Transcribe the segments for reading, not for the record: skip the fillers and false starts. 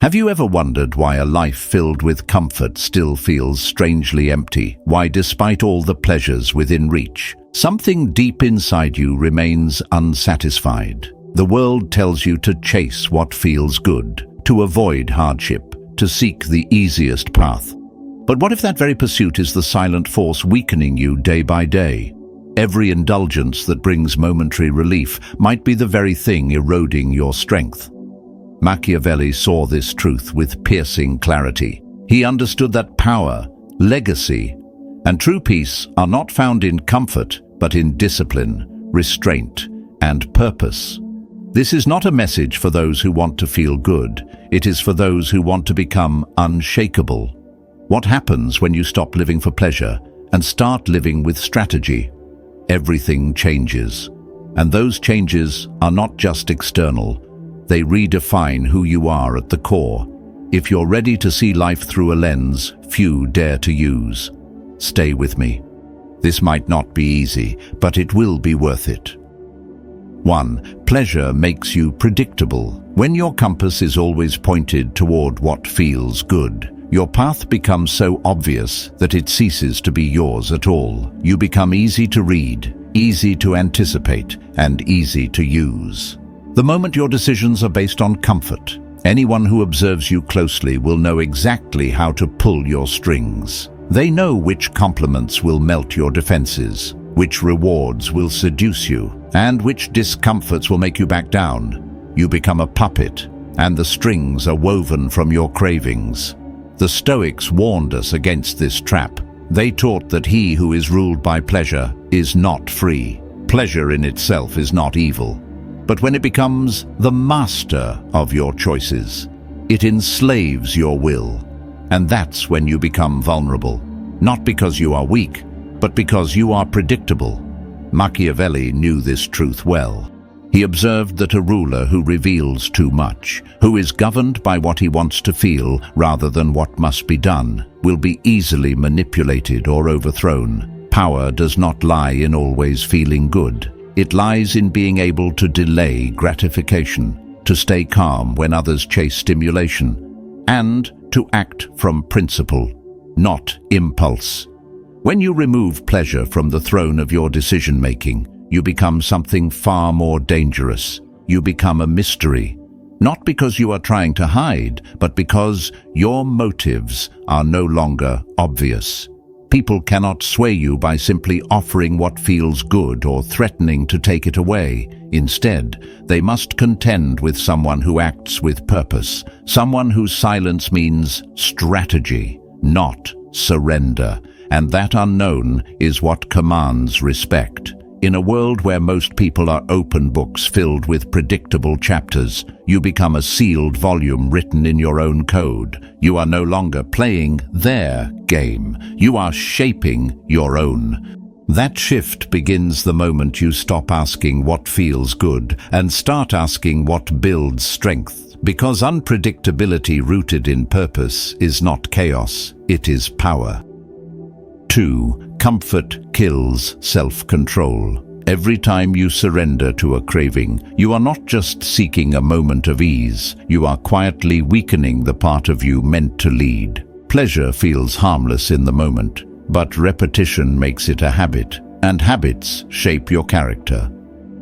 Have you ever wondered why a life filled with comfort still feels strangely empty? Why, despite all the pleasures within reach, something deep inside you remains unsatisfied? The world tells you to chase what feels good, to avoid hardship, to seek the easiest path. But what if that very pursuit is the silent force weakening you day by day? Every indulgence that brings momentary relief might be the very thing eroding your strength. Machiavelli saw this truth with piercing clarity. He understood that power, legacy, and true peace are not found in comfort, but in discipline, restraint, and purpose. This is not a message for those who want to feel good. It is for those who want to become unshakable. What happens when you stop living for pleasure and start living with strategy? Everything changes. And those changes are not just external. They redefine who you are at the core. If you're ready to see life through a lens few dare to use, stay with me. This might not be easy, but it will be worth it. 1. Pleasure makes you predictable. When your compass is always pointed toward what feels good, your path becomes so obvious that it ceases to be yours at all. You become easy to read, easy to anticipate, and easy to use. The moment your decisions are based on comfort, anyone who observes you closely will know exactly how to pull your strings. They know which compliments will melt your defenses, which rewards will seduce you, and which discomforts will make you back down. You become a puppet, and the strings are woven from your cravings. The Stoics warned us against this trap. They taught that he who is ruled by pleasure is not free. Pleasure in itself is not evil. But when it becomes the master of your choices, it enslaves your will. And that's when you become vulnerable. Not because you are weak, but because you are predictable. Machiavelli knew this truth well. He observed that a ruler who reveals too much, who is governed by what he wants to feel rather than what must be done, will be easily manipulated or overthrown. Power does not lie in always feeling good. It lies in being able to delay gratification, to stay calm when others chase stimulation, and to act from principle, not impulse. When you remove pleasure from the throne of your decision-making, you become something far more dangerous. You become a mystery, not because you are trying to hide, but because your motives are no longer obvious. People cannot sway you by simply offering what feels good or threatening to take it away. Instead, they must contend with someone who acts with purpose, someone whose silence means strategy, not surrender. And that unknown is what commands respect. In a world where most people are open books filled with predictable chapters, you become a sealed volume written in your own code. You are no longer playing their game. You are shaping your own. That shift begins the moment you stop asking what feels good and start asking what builds strength. Because unpredictability rooted in purpose is not chaos, it is power. 2. Comfort kills self-control. Every time you surrender to a craving, you are not just seeking a moment of ease, you are quietly weakening the part of you meant to lead. Pleasure feels harmless in the moment, but repetition makes it a habit, and habits shape your character.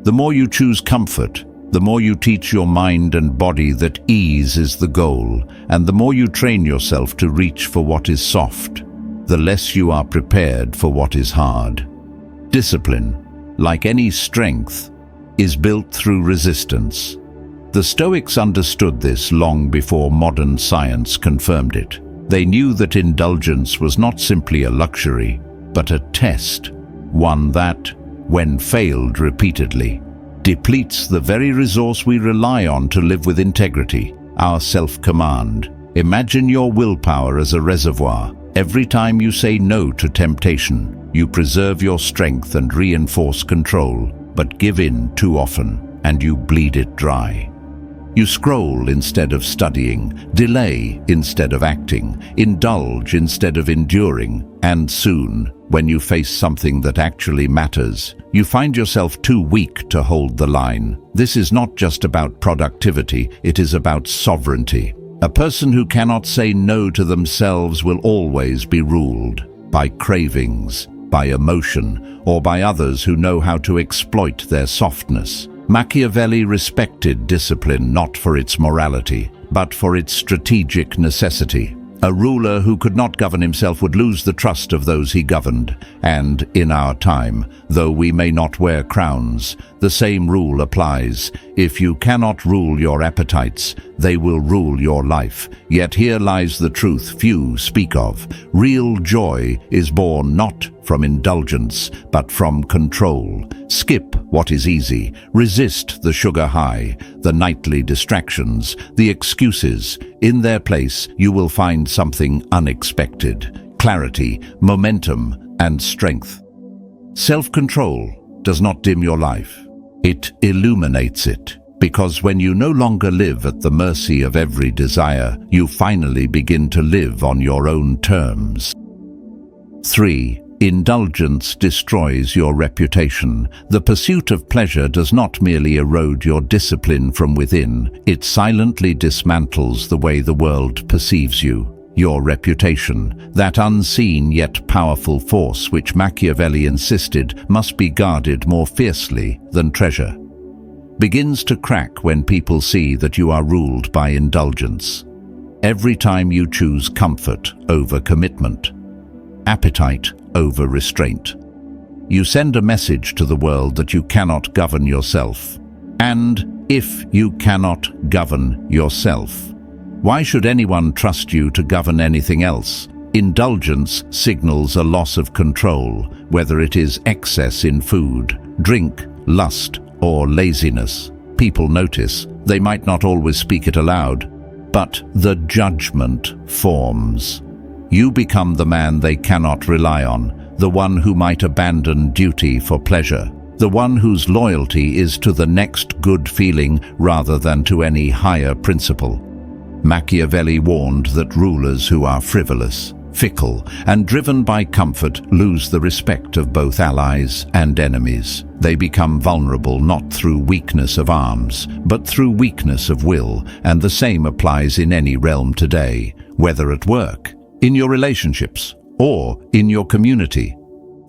The more you choose comfort, the more you teach your mind and body that ease is the goal, and the more you train yourself to reach for what is soft, the less you are prepared for what is hard. Discipline, like any strength, is built through resistance. The Stoics understood this long before modern science confirmed it. They knew that indulgence was not simply a luxury, but a test, one that, when failed repeatedly, depletes the very resource we rely on to live with integrity, our self-command. Imagine your willpower as a reservoir. Every time you say no to temptation, you preserve your strength and reinforce control, but give in too often, and you bleed it dry. You scroll instead of studying, delay instead of acting, indulge instead of enduring, and soon, when you face something that actually matters, you find yourself too weak to hold the line. This is not just about productivity, it is about sovereignty. A person who cannot say no to themselves will always be ruled by cravings, by emotion, or by others who know how to exploit their softness. Machiavelli respected discipline not for its morality, but for its strategic necessity. A ruler who could not govern himself would lose the trust of those he governed, and in our time, though we may not wear crowns, the same rule applies. If you cannot rule your appetites, they will rule your life. Yet here lies the truth few speak of. Real joy is born not from indulgence, but from control. Skip what is easy, resist the sugar high, the nightly distractions, the excuses. In their place, you will find something unexpected: clarity, momentum, and strength. Self-control does not dim your life. It illuminates it, because when you no longer live at the mercy of every desire, you finally begin to live on your own terms. 3. Indulgence destroys your reputation. The pursuit of pleasure does not merely erode your discipline from within, it silently dismantles the way the world perceives you. Your reputation, that unseen yet powerful force which Machiavelli insisted must be guarded more fiercely than treasure, begins to crack when people see that you are ruled by indulgence. Every time you choose comfort over commitment, appetite over restraint, you send a message to the world that you cannot govern yourself. And if you cannot govern yourself, why should anyone trust you to govern anything else? Indulgence signals a loss of control, whether it is excess in food, drink, lust, or laziness. People notice. They might not always speak it aloud, but the judgment forms. You become the man they cannot rely on, the one who might abandon duty for pleasure, the one whose loyalty is to the next good feeling rather than to any higher principle. Machiavelli warned that rulers who are frivolous, fickle, and driven by comfort lose the respect of both allies and enemies. They become vulnerable not through weakness of arms, but through weakness of will, and the same applies in any realm today, whether at work, in your relationships, or in your community.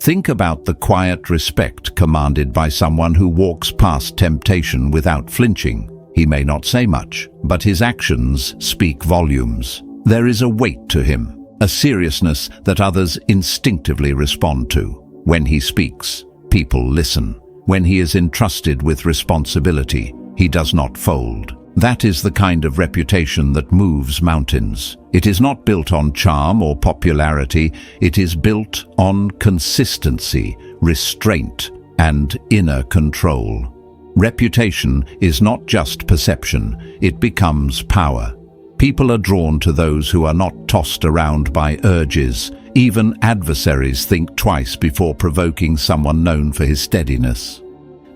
Think about the quiet respect commanded by someone who walks past temptation without flinching. He may not say much, but his actions speak volumes. There is a weight to him, a seriousness that others instinctively respond to. When he speaks, people listen. When he is entrusted with responsibility, he does not fold. That is the kind of reputation that moves mountains. It is not built on charm or popularity. It is built on consistency, restraint, and inner control. Reputation is not just perception, it becomes power. People are drawn to those who are not tossed around by urges. Even adversaries think twice before provoking someone known for his steadiness.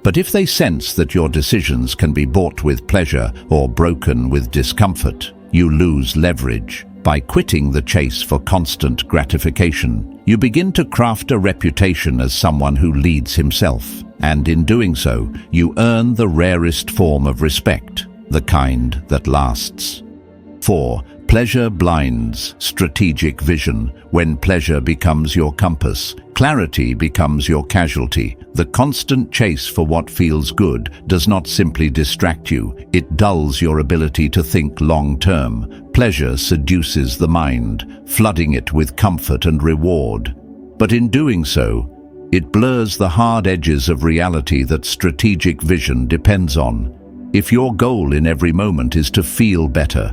But if they sense that your decisions can be bought with pleasure or broken with discomfort, you lose leverage. By quitting the chase for constant gratification, you begin to craft a reputation as someone who leads himself, and in doing so, you earn the rarest form of respect, the kind that lasts. 4. Pleasure blinds strategic vision. When pleasure becomes your compass, clarity becomes your casualty. The constant chase for what feels good does not simply distract you, it dulls your ability to think long-term. Pleasure seduces the mind, flooding it with comfort and reward. But in doing so, it blurs the hard edges of reality that strategic vision depends on. If your goal in every moment is to feel better,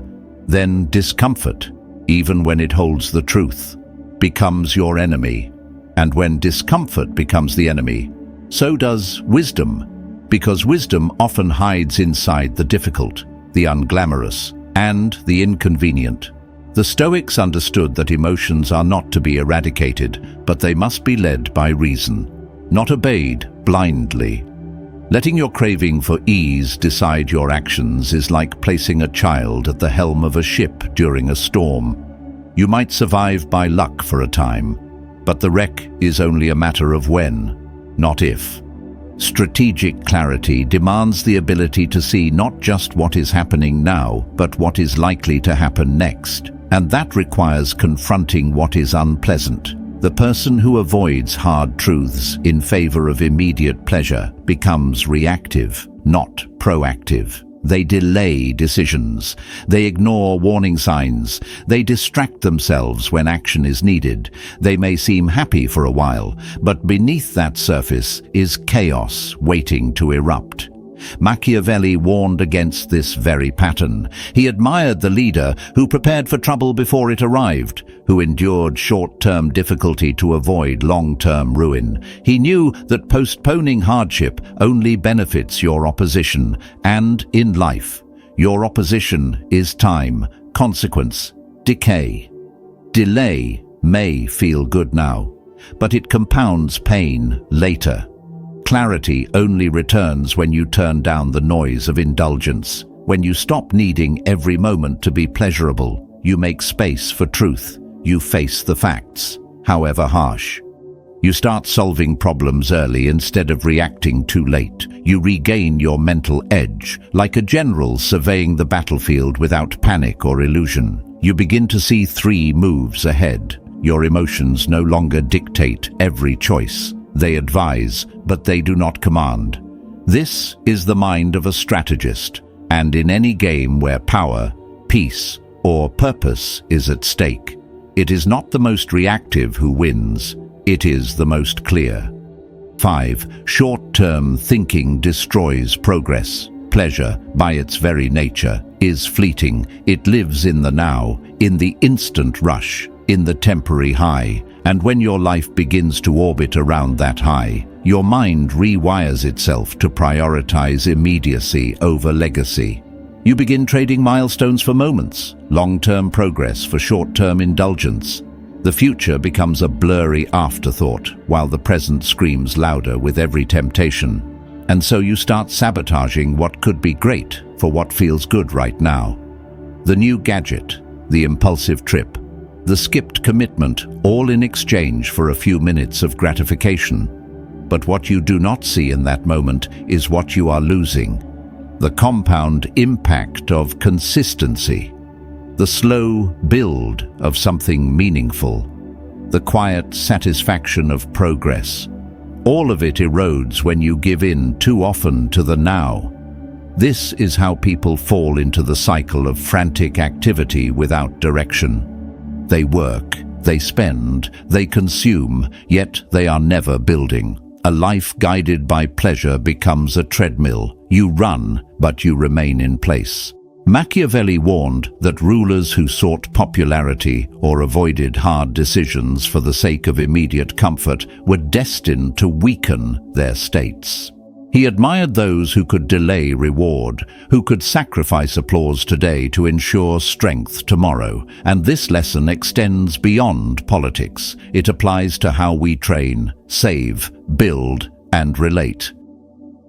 then discomfort, even when it holds the truth, becomes your enemy. And when discomfort becomes the enemy, so does wisdom, because wisdom often hides inside the difficult, the unglamorous, and the inconvenient. The Stoics understood that emotions are not to be eradicated, but they must be led by reason, not obeyed blindly. Letting your craving for ease decide your actions is like placing a child at the helm of a ship during a storm. You might survive by luck for a time, but the wreck is only a matter of when, not if. Strategic clarity demands the ability to see not just what is happening now, but what is likely to happen next. And that requires confronting what is unpleasant. The person who avoids hard truths in favor of immediate pleasure becomes reactive, not proactive. They delay decisions. They ignore warning signs. They distract themselves when action is needed. They may seem happy for a while, but beneath that surface is chaos waiting to erupt. Machiavelli warned against this very pattern. He admired the leader who prepared for trouble before it arrived, who endured short-term difficulty to avoid long-term ruin. He knew that postponing hardship only benefits your opposition, and in life, your opposition is time, consequence, decay. Delay may feel good now, but it compounds pain later. Clarity only returns when you turn down the noise of indulgence. When you stop needing every moment to be pleasurable, you make space for truth. You face the facts, however harsh. You start solving problems early instead of reacting too late. You regain your mental edge, like a general surveying the battlefield without panic or illusion. You begin to see 3 moves ahead. Your emotions no longer dictate every choice. They advise, but they do not command. This is the mind of a strategist, and in any game where power, peace, or purpose is at stake, it is not the most reactive who wins, it is the most clear. 5. Short-term thinking destroys progress. Pleasure, by its very nature, is fleeting. It lives in the now, in the instant rush, in the temporary high. And when your life begins to orbit around that high, your mind rewires itself to prioritize immediacy over legacy. You begin trading milestones for moments, long-term progress for short-term indulgence. The future becomes a blurry afterthought, while the present screams louder with every temptation. And so you start sabotaging what could be great for what feels good right now. The new gadget, the impulsive trip, the skipped commitment, all in exchange for a few minutes of gratification. But what you do not see in that moment is what you are losing. The compound impact of consistency. The slow build of something meaningful. The quiet satisfaction of progress. All of it erodes when you give in too often to the now. This is how people fall into the cycle of frantic activity without direction. They work, they spend, they consume, yet they are never building. A life guided by pleasure becomes a treadmill. You run, but you remain in place. Machiavelli warned that rulers who sought popularity or avoided hard decisions for the sake of immediate comfort were destined to weaken their states. He admired those who could delay reward, who could sacrifice applause today to ensure strength tomorrow. And this lesson extends beyond politics. It applies to how we train, save, build, and relate.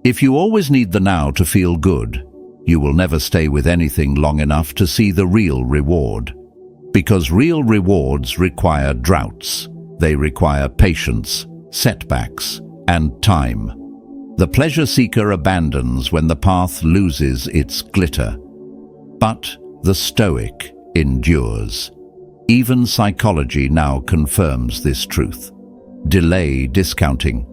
If you always need the now to feel good, you will never stay with anything long enough to see the real reward. Because real rewards require droughts. They require patience, setbacks, and time. The pleasure seeker abandons when the path loses its glitter. But the Stoic endures. Even psychology now confirms this truth. Delay discounting.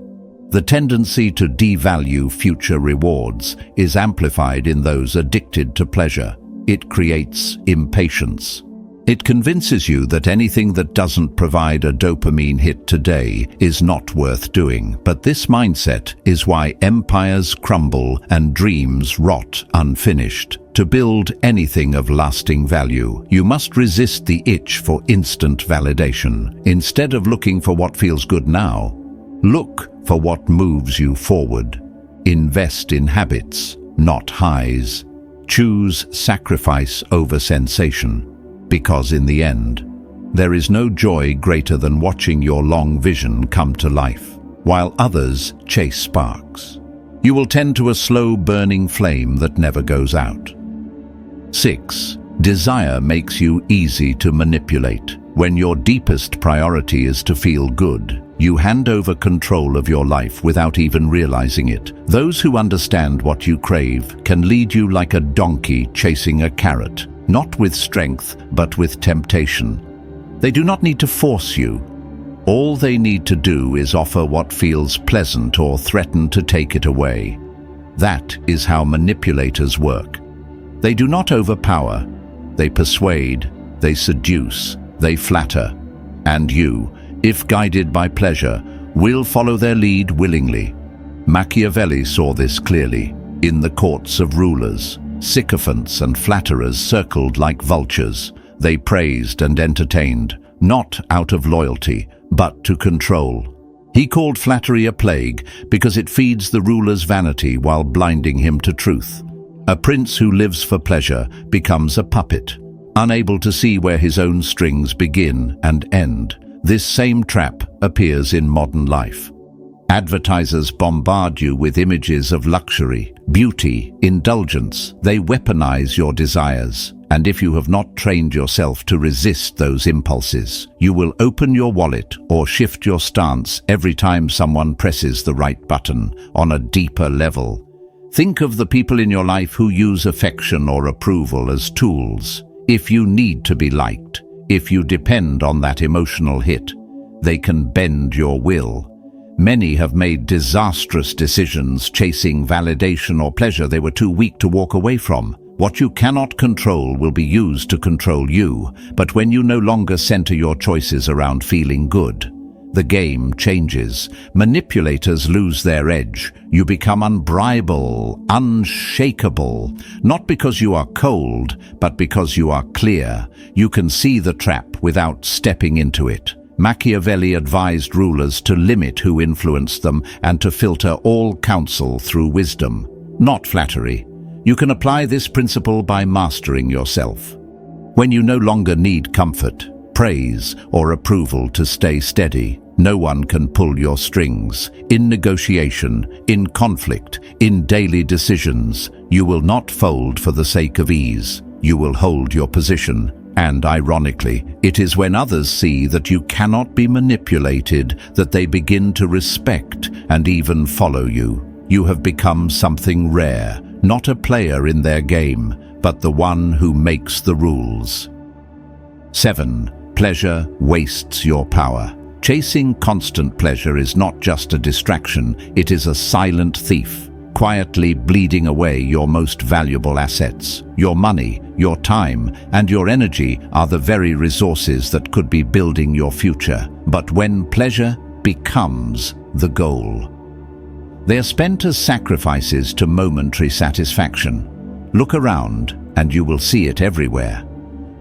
The tendency to devalue future rewards is amplified in those addicted to pleasure. It creates impatience. It convinces you that anything that doesn't provide a dopamine hit today is not worth doing. But this mindset is why empires crumble and dreams rot unfinished. To build anything of lasting value, you must resist the itch for instant validation. Instead of looking for what feels good now, look for what moves you forward. Invest in habits, not highs. Choose sacrifice over sensation. Because in the end, there is no joy greater than watching your long vision come to life, while others chase sparks. You will tend to a slow burning flame that never goes out. 6. Desire makes you easy to manipulate. When your deepest priority is to feel good, you hand over control of your life without even realizing it. Those who understand what you crave can lead you like a donkey chasing a carrot, not with strength, but with temptation. They do not need to force you. All they need to do is offer what feels pleasant or threaten to take it away. That is how manipulators work. They do not overpower. They persuade, they seduce, they flatter. And you, if guided by pleasure, will follow their lead willingly. Machiavelli saw this clearly. In the courts of rulers, sycophants and flatterers circled like vultures. They praised and entertained, not out of loyalty, but to control. He called flattery a plague because it feeds the ruler's vanity while blinding him to truth. A prince who lives for pleasure becomes a puppet, unable to see where his own strings begin and end. This same trap appears in modern life. Advertisers bombard you with images of luxury, beauty, indulgence. They weaponize your desires. And if you have not trained yourself to resist those impulses, you will open your wallet or shift your stance every time someone presses the right button on a deeper level. Think of the people in your life who use affection or approval as tools. If you need to be liked, if you depend on that emotional hit, they can bend your will. Many have made disastrous decisions chasing validation or pleasure they were too weak to walk away from. What you cannot control will be used to control you, but when you no longer center your choices around feeling good, the game changes. Manipulators lose their edge. You become unbribable, unshakable, not because you are cold, but because you are clear. You can see the trap without stepping into it. Machiavelli advised rulers to limit who influenced them and to filter all counsel through wisdom, not flattery. You can apply this principle by mastering yourself. When you no longer need comfort, praise, or approval to stay steady, no one can pull your strings. In negotiation, in conflict, in daily decisions, you will not fold for the sake of ease. You will hold your position. And ironically, it is when others see that you cannot be manipulated that they begin to respect and even follow you. You have become something rare, not a player in their game, but the one who makes the rules. 7. Pleasure wastes your power. Chasing constant pleasure is not just a distraction, it is a silent thief, quietly bleeding away your most valuable assets. Your money, your time, and your energy are the very resources that could be building your future. But when pleasure becomes the goal, they are spent as sacrifices to momentary satisfaction. Look around, and you will see it everywhere.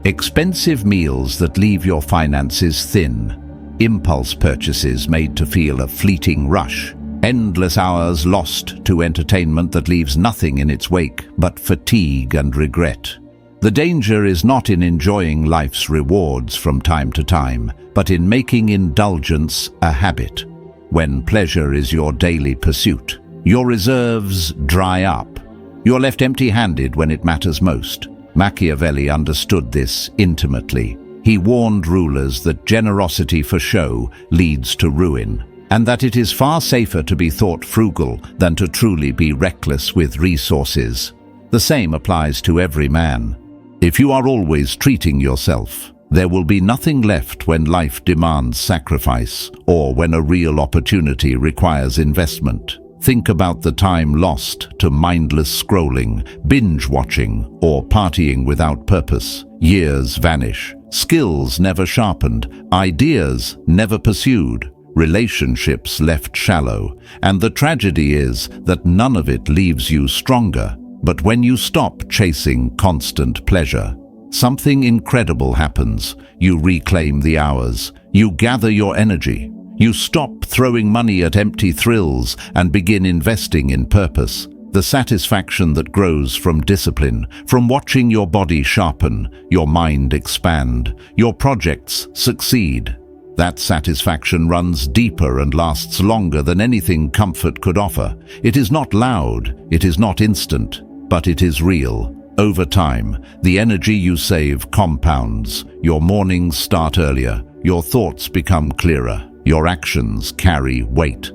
Expensive meals that leave your finances thin. Impulse purchases made to feel a fleeting rush. Endless hours lost to entertainment that leaves nothing in its wake but fatigue and regret. The danger is not in enjoying life's rewards from time to time, but in making indulgence a habit. When pleasure is your daily pursuit, your reserves dry up. You're left empty-handed when it matters most. Machiavelli understood this intimately. He warned rulers that generosity for show leads to ruin, and that it is far safer to be thought frugal than to truly be reckless with resources. The same applies to every man. If you are always treating yourself, there will be nothing left when life demands sacrifice or when a real opportunity requires investment. Think about the time lost to mindless scrolling, binge-watching, or partying without purpose. Years vanish. Skills never sharpened. Ideas never pursued. Relationships left shallow. And the tragedy is that none of it leaves you stronger. But when you stop chasing constant pleasure, something incredible happens. You reclaim the hours. You gather your energy. You stop throwing money at empty thrills and begin investing in purpose. The satisfaction that grows from discipline, from watching your body sharpen, your mind expand, your projects succeed. That satisfaction runs deeper and lasts longer than anything comfort could offer. It is not loud, it is not instant, but it is real. Over time, the energy you save compounds. Your mornings start earlier, your thoughts become clearer, your actions carry weight.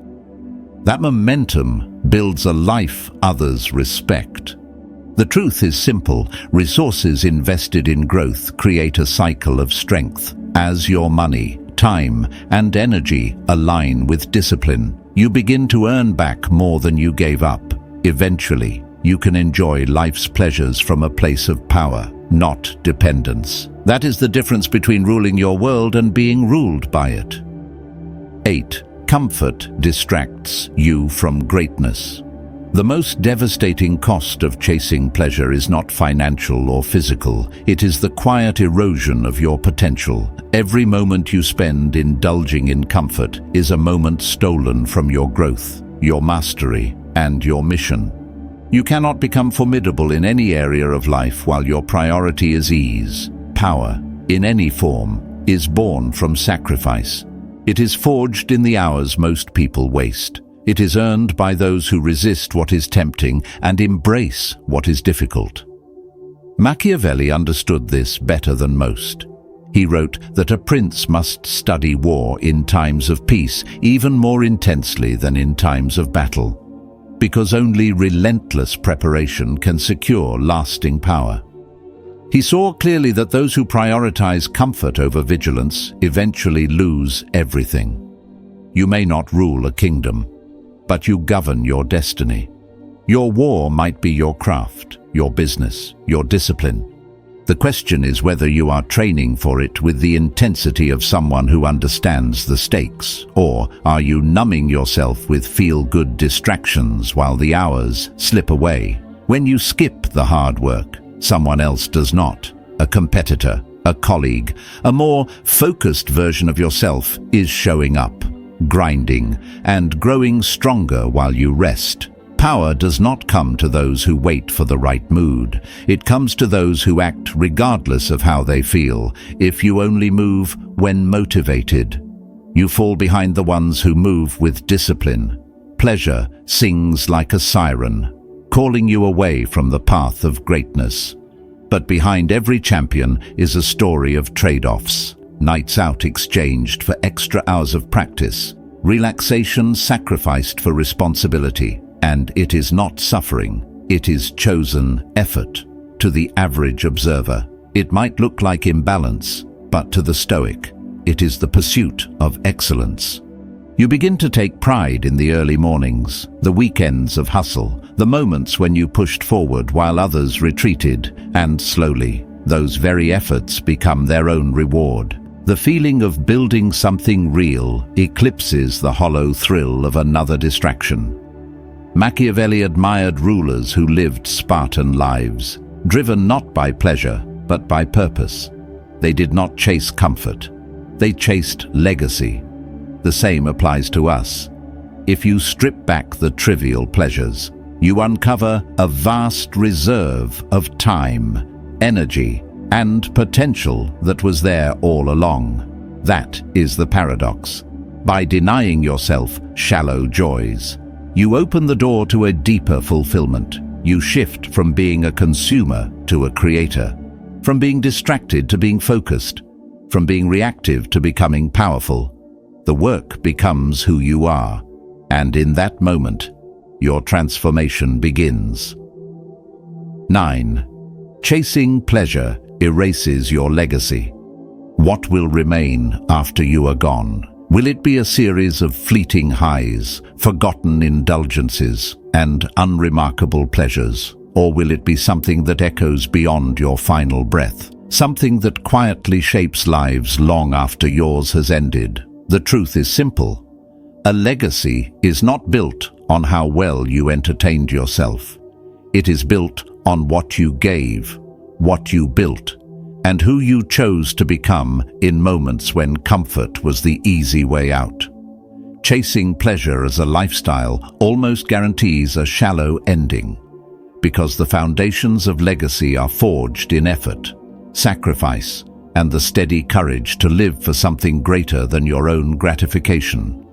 That momentum builds a life others respect. The truth is simple: resources invested in growth create a cycle of strength. As your money, time, and energy align with discipline, you begin to earn back more than you gave up. Eventually, you can enjoy life's pleasures from a place of power, not dependence. That is the difference between ruling your world and being ruled by it. 8. Comfort distracts you from greatness. The most devastating cost of chasing pleasure is not financial or physical. It is the quiet erosion of your potential. Every moment you spend indulging in comfort is a moment stolen from your growth, your mastery, and your mission. You cannot become formidable in any area of life while your priority is ease. Power, in any form, is born from sacrifice. It is forged in the hours most people waste. It is earned by those who resist what is tempting and embrace what is difficult. Machiavelli understood this better than most. He wrote that a prince must study war in times of peace even more intensely than in times of battle, because only relentless preparation can secure lasting power. He saw clearly that those who prioritize comfort over vigilance eventually lose everything. You may not rule a kingdom, but you govern your destiny. Your war might be your craft, your business, your discipline. The question is whether you are training for it with the intensity of someone who understands the stakes, or are you numbing yourself with feel-good distractions while the hours slip away? When you skip the hard work, someone else does not. A competitor, a colleague, a more focused version of yourself is showing up, grinding, and growing stronger while you rest. Power does not come to those who wait for the right mood. It comes to those who act regardless of how they feel. If you only move when motivated, you fall behind the ones who move with discipline. Pleasure sings like a siren, calling you away from the path of greatness. But behind every champion is a story of trade-offs. Nights out exchanged for extra hours of practice, relaxation sacrificed for responsibility, and it is not suffering, it is chosen effort. To the average observer, it might look like imbalance, but to the Stoic, it is the pursuit of excellence. You begin to take pride in the early mornings, the weekends of hustle, the moments when you pushed forward while others retreated, and slowly, those very efforts become their own reward. The feeling of building something real eclipses the hollow thrill of another distraction. Machiavelli admired rulers who lived Spartan lives, driven not by pleasure, but by purpose. They did not chase comfort. They chased legacy. The same applies to us. If you strip back the trivial pleasures, you uncover a vast reserve of time, energy, and potential that was there all along. That is the paradox. By denying yourself shallow joys, you open the door to a deeper fulfillment. You shift from being a consumer to a creator, from being distracted to being focused, from being reactive to becoming powerful. The work becomes who you are, and in that moment, your transformation begins. 9. Chasing pleasure erases your legacy. What will remain after you are gone? Will it be a series of fleeting highs, forgotten indulgences, and unremarkable pleasures? Or will it be something that echoes beyond your final breath? Something that quietly shapes lives long after yours has ended? The truth is simple. A legacy is not built on how well you entertained yourself. It is built on what you gave, what you built, and who you chose to become in moments when comfort was the easy way out. Chasing pleasure as a lifestyle almost guarantees a shallow ending, because the foundations of legacy are forged in effort, sacrifice, and the steady courage to live for something greater than your own gratification.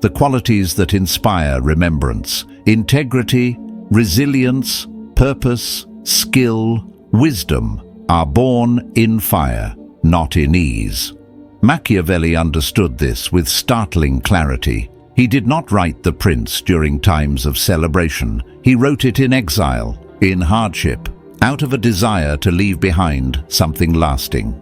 The qualities that inspire remembrance: integrity, resilience, purpose, skill, wisdom are born in fire, not in ease. Machiavelli understood this with startling clarity. He did not write The Prince during times of celebration. He wrote it in exile, in hardship, out of a desire to leave behind something lasting.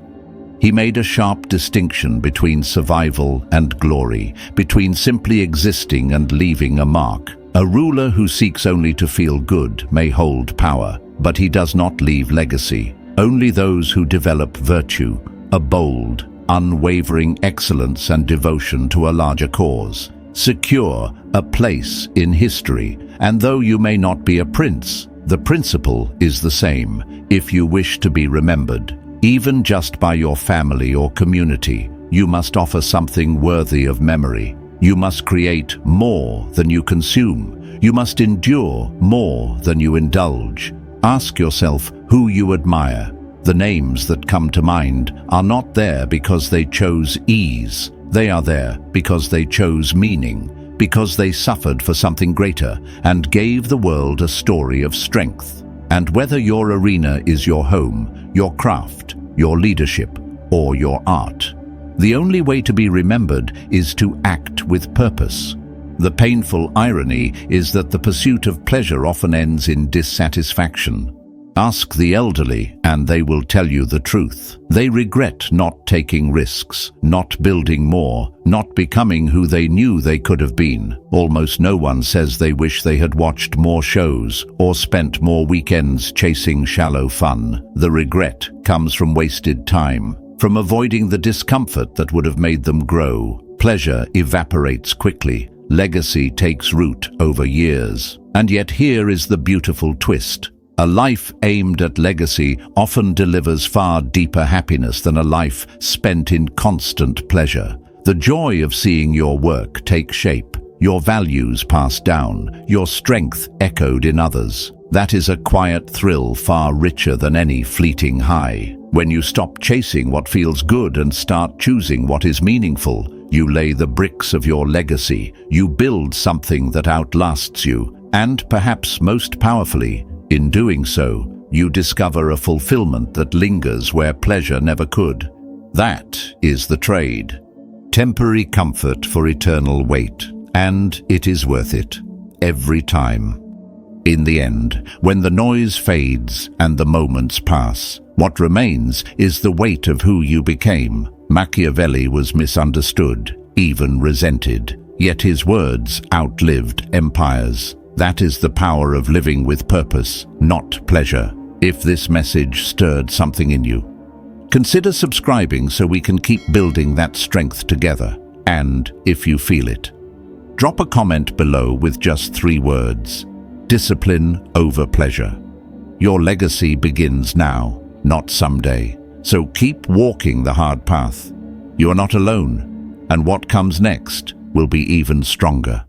He made a sharp distinction between survival and glory, between simply existing and leaving a mark. A ruler who seeks only to feel good may hold power, but he does not leave legacy. Only those who develop virtue, a bold, unwavering excellence and devotion to a larger cause, secure a place in history. And though you may not be a prince, the principle is the same. If you wish to be remembered, even just by your family or community, you must offer something worthy of memory. You must create more than you consume. You must endure more than you indulge. Ask yourself who you admire. The names that come to mind are not there because they chose ease. They are there because they chose meaning, because they suffered for something greater and gave the world a story of strength. And whether your arena is your home, your craft, your leadership, or your art, the only way to be remembered is to act with purpose. The painful irony is that the pursuit of pleasure often ends in dissatisfaction. Ask the elderly, and they will tell you the truth. They regret not taking risks, not building more, not becoming who they knew they could have been. Almost no one says they wish they had watched more shows or spent more weekends chasing shallow fun. The regret comes from wasted time, from avoiding the discomfort that would have made them grow. Pleasure evaporates quickly. Legacy takes root over years. And yet here is the beautiful twist. A life aimed at legacy often delivers far deeper happiness than a life spent in constant pleasure. The joy of seeing your work take shape, your values passed down, your strength echoed in others. That is a quiet thrill far richer than any fleeting high. When you stop chasing what feels good and start choosing what is meaningful, you lay the bricks of your legacy. You build something that outlasts you, and perhaps most powerfully, in doing so, you discover a fulfillment that lingers where pleasure never could. That is the trade. Temporary comfort for eternal weight, and it is worth it, every time. In the end, when the noise fades and the moments pass, what remains is the weight of who you became. Machiavelli was misunderstood, even resented, yet his words outlived empires. That is the power of living with purpose, not pleasure. If this message stirred something in you, consider subscribing so we can keep building that strength together. And if you feel it, drop a comment below with just 3 words. Discipline over pleasure. Your legacy begins now, not someday. So keep walking the hard path. You are not alone, and what comes next will be even stronger.